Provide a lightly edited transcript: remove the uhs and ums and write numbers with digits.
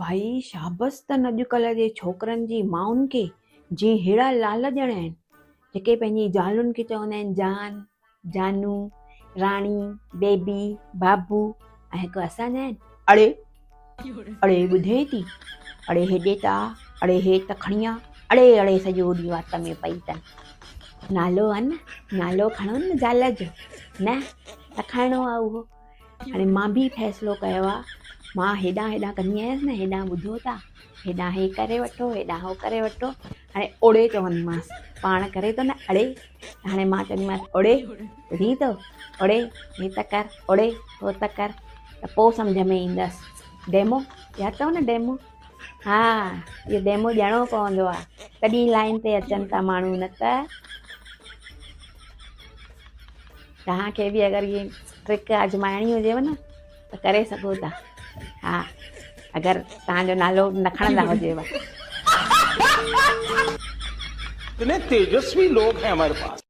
भाई शाबस तन अॼुकल्ह जे छोकिरनि जी माउनि खे जीअं हेड़ा लाल ॼणा आहिनि जेके पंहिंजी ज़ालुनि खे चवंदा आहिनि जान जानू राणी बेबी बाबू ऐं हिकु असांजा आहिनि अड़े अड़े ॿुधे थी अड़े हेॾे ता अड़े हे त खणी आ अड़े अड़े सॼो ॾींहुं वात में पई अथनि नालो आहे न नालो खणो न ज़ाल जो न त खणणो आहे उहो। हाणे मां बि फ़ैसिलो कयो आहे मां हेॾां हेॾां कंदी आयसि न हेॾां ॿुधो था हेॾां हे करे वठो हेॾां हो करे वठो हाणे ओड़े चवंदीमांसि पाण करे थो न अड़े हाणे मां चवंदीमांसि ओड़े ॿुधी अथव ओड़े हे त कर ओड़े हो त कर त पोइ सम्झ में ईंदसि। डेमो यादि अथव न डेमो हा इहो डेमो ॾियणो पवंदो आहे तॾहिं लाइन ते अचनि था माण्हू न त तव्हांखे बि अगरि इहे ट्रिक आज़माइणी हुजेव न त करे सघो था। हा अगरि तव्हांजो नालो न खणंदा हुजेव। इतने तेजस्वी लोग हैं हमारे पास।